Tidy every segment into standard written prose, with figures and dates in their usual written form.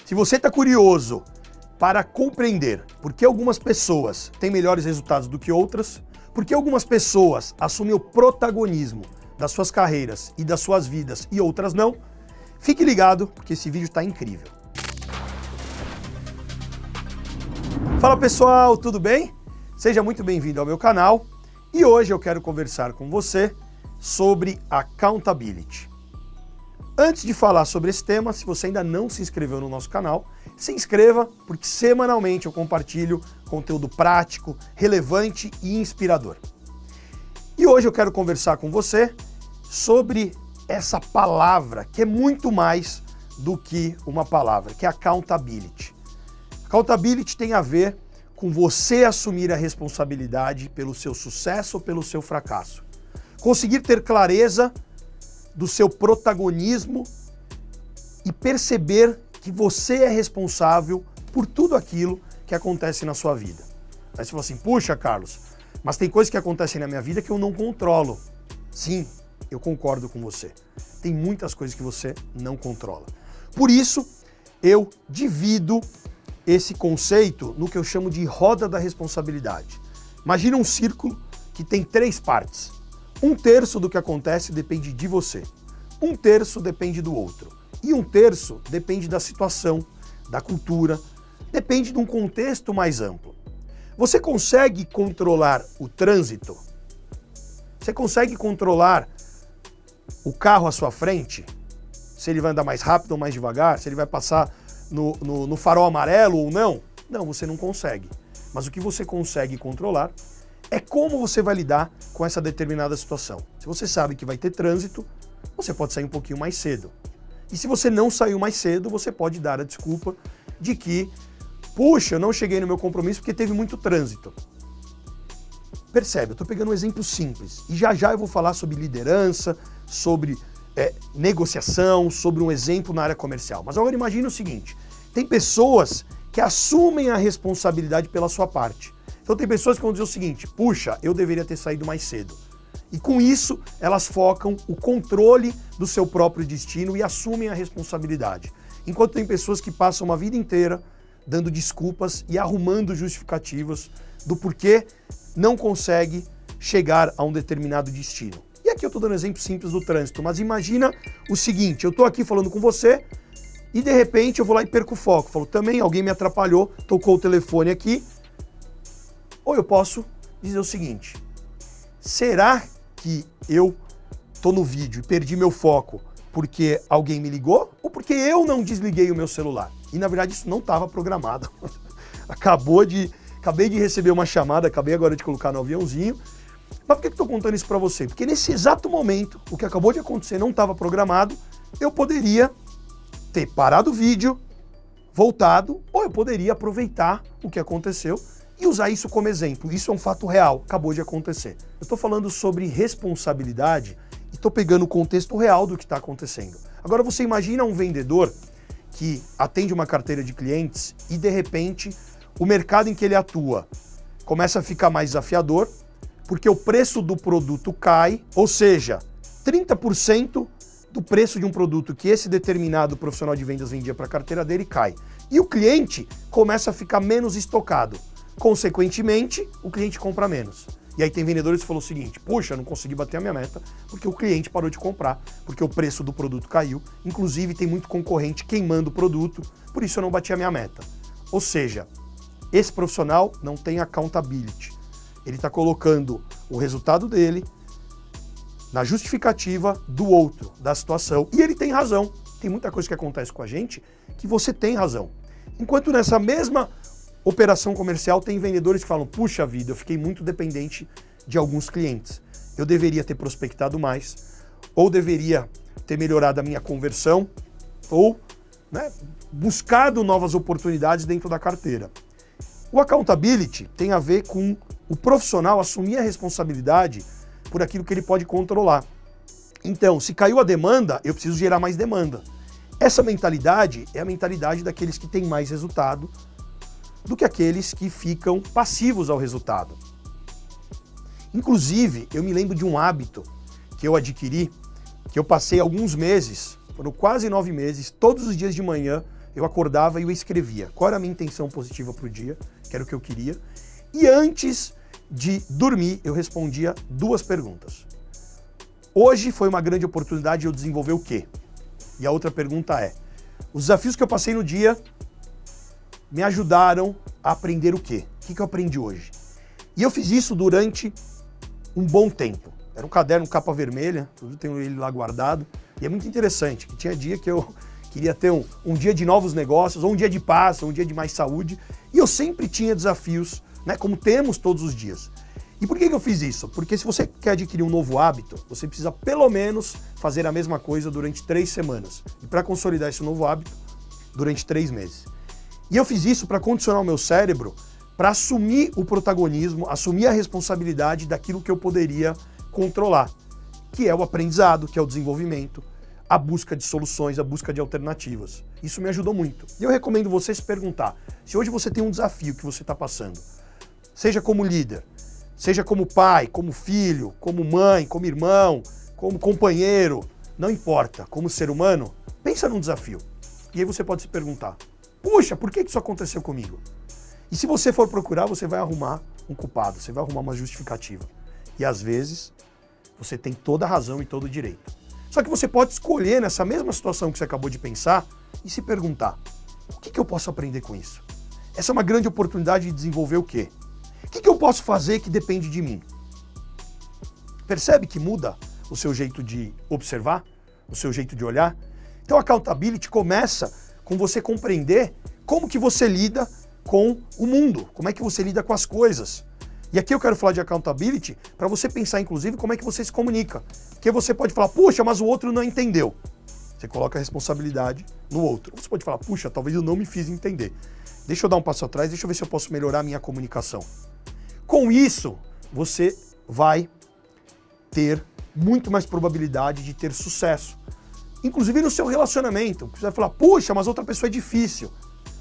Se você está curioso para compreender por que algumas pessoas têm melhores resultados do que outras, por que algumas pessoas assumem o protagonismo das suas carreiras e das suas vidas e outras não, fique ligado porque esse vídeo está incrível. Fala pessoal, tudo bem? Seja muito bem-vindo ao meu canal e hoje eu quero conversar com você sobre accountability. Antes de falar sobre esse tema, se você ainda não se inscreveu no nosso canal, se inscreva porque semanalmente eu compartilho conteúdo prático, relevante e inspirador. E hoje eu quero conversar com você sobre essa palavra que é muito mais do que uma palavra, que é accountability. Accountability tem a ver com você assumir a responsabilidade pelo seu sucesso ou pelo seu fracasso. Conseguir ter clareza do seu protagonismo e perceber que você é responsável por tudo aquilo que acontece na sua vida. Aí você fala assim, puxa Carlos, mas tem coisas que acontecem na minha vida que eu não controlo. Sim, eu concordo com você. Tem muitas coisas que você não controla. Por isso, eu divido esse conceito no que eu chamo de roda da responsabilidade. Imagina um círculo que tem 3 partes. 1/3 do que acontece depende de você. 1/3 depende do outro. E 1/3 depende da situação, da cultura, depende de um contexto mais amplo. Você consegue controlar o trânsito? Você consegue controlar o carro à sua frente? Se ele vai andar mais rápido ou mais devagar? Se ele vai passar no farol amarelo ou não? Não, você não consegue. Mas o que você consegue controlar é como você vai lidar com essa determinada situação. Se você sabe que vai ter trânsito, você pode sair um pouquinho mais cedo. E se você não saiu mais cedo, você pode dar a desculpa de que, puxa, eu não cheguei no meu compromisso porque teve muito trânsito. Percebe, eu estou pegando um exemplo simples. E já eu vou falar sobre liderança, sobre negociação, sobre um exemplo na área comercial. Mas agora imagine o seguinte, tem pessoas que assumem a responsabilidade pela sua parte. Então tem pessoas que vão dizer o seguinte, puxa, eu deveria ter saído mais cedo. E com isso, elas focam o controle do seu próprio destino e assumem a responsabilidade. Enquanto tem pessoas que passam uma vida inteira dando desculpas e arrumando justificativas do porquê não consegue chegar a um determinado destino. E aqui eu estou dando um exemplo simples do trânsito, mas imagina o seguinte, eu estou aqui falando com você e de repente eu vou lá e perco o foco. Falo, também alguém me atrapalhou, tocou o telefone aqui. Ou eu posso dizer o seguinte, será que eu tô no vídeo e perdi meu foco porque alguém me ligou ou porque eu não desliguei o meu celular? E na verdade isso não estava programado. Acabei de receber uma chamada, acabei agora de colocar no aviãozinho. Mas por que eu estou contando isso para você? Porque nesse exato momento, o que acabou de acontecer não estava programado, eu poderia ter parado o vídeo, voltado, ou eu poderia aproveitar o que aconteceu e usar isso como exemplo. Isso é um fato real, acabou de acontecer. Eu estou falando sobre responsabilidade e estou pegando o contexto real do que está acontecendo. Agora você imagina um vendedor que atende uma carteira de clientes e de repente o mercado em que ele atua começa a ficar mais desafiador porque o preço do produto cai, ou seja, 30% do preço de um produto que esse determinado profissional de vendas vendia para a carteira dele cai. E o cliente começa a ficar menos estocado. Consequentemente, o cliente compra menos. E aí tem vendedores que falam o seguinte, puxa, eu não consegui bater a minha meta porque o cliente parou de comprar, porque o preço do produto caiu, inclusive tem muito concorrente queimando o produto, por isso eu não bati a minha meta. Ou seja, esse profissional não tem accountability. Ele está colocando o resultado dele na justificativa do outro, da situação. E ele tem razão. Tem muita coisa que acontece com a gente que você tem razão. Enquanto nessa mesma operação comercial tem vendedores que falam, puxa vida, eu fiquei muito dependente de alguns clientes. Eu deveria ter prospectado mais, ou deveria ter melhorado a minha conversão, ou buscado novas oportunidades dentro da carteira. O accountability tem a ver com o profissional assumir a responsabilidade por aquilo que ele pode controlar. Então, se caiu a demanda, eu preciso gerar mais demanda. Essa mentalidade é a mentalidade daqueles que têm mais resultado do que aqueles que ficam passivos ao resultado. Inclusive, eu me lembro de um hábito que eu adquiri, que eu passei alguns meses, foram quase 9 meses, todos os dias de manhã, eu acordava e eu escrevia qual era a minha intenção positiva para o dia, que era o que eu queria, e antes de dormir eu respondia 2 perguntas. Hoje foi uma grande oportunidade de eu desenvolver o quê? E a outra pergunta é, os desafios que eu passei no dia me ajudaram a aprender o quê? O que eu aprendi hoje? E eu fiz isso durante um bom tempo. Era um caderno capa vermelha, tudo tenho ele lá guardado, e é muito interessante, que tinha dia que eu queria ter um dia de novos negócios, ou um dia de paz, ou um dia de mais saúde, e eu sempre tinha desafios, né, como temos todos os dias. E por que eu fiz isso? Porque se você quer adquirir um novo hábito, você precisa pelo menos fazer a mesma coisa durante 3 semanas. E para consolidar esse novo hábito, durante 3 meses. E eu fiz isso para condicionar o meu cérebro para assumir o protagonismo, assumir a responsabilidade daquilo que eu poderia controlar, que é o aprendizado, que é o desenvolvimento, a busca de soluções, a busca de alternativas. Isso me ajudou muito. E eu recomendo você se perguntar, se hoje você tem um desafio que você está passando, seja como líder, seja como pai, como filho, como mãe, como irmão, como companheiro, não importa, como ser humano, pensa num desafio. E aí você pode se perguntar, puxa, por que isso aconteceu comigo? E se você for procurar, você vai arrumar um culpado, você vai arrumar uma justificativa. E às vezes, você tem toda a razão e todo o direito. Só que você pode escolher nessa mesma situação que você acabou de pensar e se perguntar, o que eu posso aprender com isso? Essa é uma grande oportunidade de desenvolver o quê? O que eu posso fazer que depende de mim? Percebe que muda o seu jeito de observar, o seu jeito de olhar? Então a accountability começa com você compreender como que você lida com o mundo, como é que você lida com as coisas. E aqui eu quero falar de accountability para você pensar, inclusive, como é que você se comunica. Porque você pode falar, puxa, mas o outro não entendeu. Você coloca a responsabilidade no outro. Você pode falar, puxa, talvez eu não me fiz entender. Deixa eu dar um passo atrás, deixa eu ver se eu posso melhorar a minha comunicação. Com isso, você vai ter muito mais probabilidade de ter sucesso. Inclusive no seu relacionamento. Você vai falar, puxa, mas outra pessoa é difícil.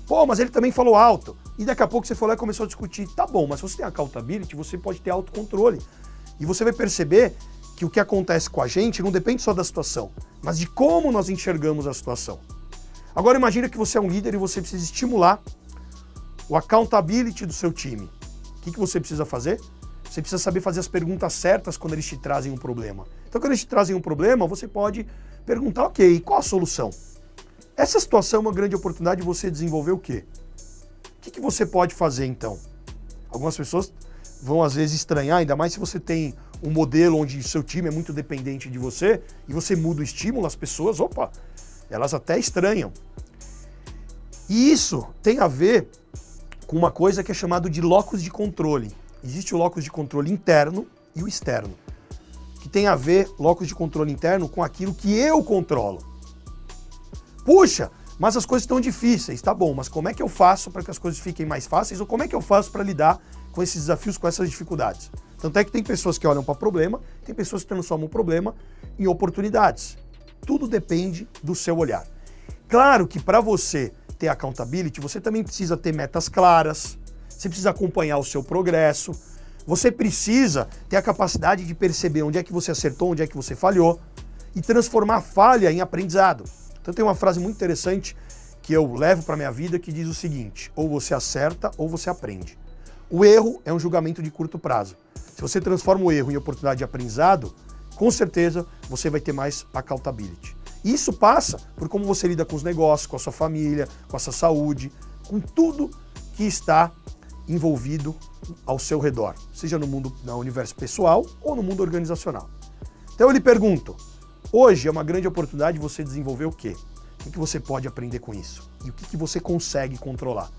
Pô, mas ele também falou alto. E daqui a pouco você foi lá e começou a discutir. Tá bom, mas se você tem accountability, você pode ter autocontrole. E você vai perceber que o que acontece com a gente não depende só da situação, mas de como nós enxergamos a situação. Agora imagina que você é um líder e você precisa estimular o accountability do seu time. O que você precisa fazer? Você precisa saber fazer as perguntas certas quando eles te trazem um problema. Então quando eles te trazem um problema, você pode perguntar, ok, qual a solução? Essa situação é uma grande oportunidade de você desenvolver o quê? O que você pode fazer então? Algumas pessoas vão às vezes estranhar, ainda mais se você tem um modelo onde seu time é muito dependente de você e você muda o estímulo, as pessoas, opa, elas até estranham. E isso tem a ver com uma coisa que é chamado de locus de controle. Existe o locus de controle interno e o externo, que tem a ver, locus de controle interno, com aquilo que eu controlo. Puxa, mas as coisas estão difíceis, tá bom, mas como é que eu faço para que as coisas fiquem mais fáceis ou como é que eu faço para lidar com esses desafios, com essas dificuldades? Tanto é que tem pessoas que olham para problema, tem pessoas que transformam o problema em oportunidades. Tudo depende do seu olhar. Claro que para você ter accountability, você também precisa ter metas claras, você precisa acompanhar o seu progresso, você precisa ter a capacidade de perceber onde é que você acertou, onde é que você falhou e transformar a falha em aprendizado. Então tem uma frase muito interessante que eu levo para a minha vida que diz o seguinte, ou você acerta ou você aprende. O erro é um julgamento de curto prazo. Se você transforma o erro em oportunidade de aprendizado, com certeza você vai ter mais accountability. Isso passa por como você lida com os negócios, com a sua família, com a sua saúde, com tudo que está envolvido ao seu redor, seja no mundo, no universo pessoal ou no mundo organizacional. Então eu lhe pergunto, hoje é uma grande oportunidade de você desenvolver o quê? O que você pode aprender com isso? E o que você consegue controlar?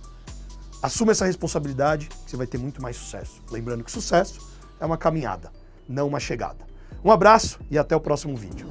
Assuma essa responsabilidade que você vai ter muito mais sucesso. Lembrando que sucesso é uma caminhada, não uma chegada. Um abraço e até o próximo vídeo.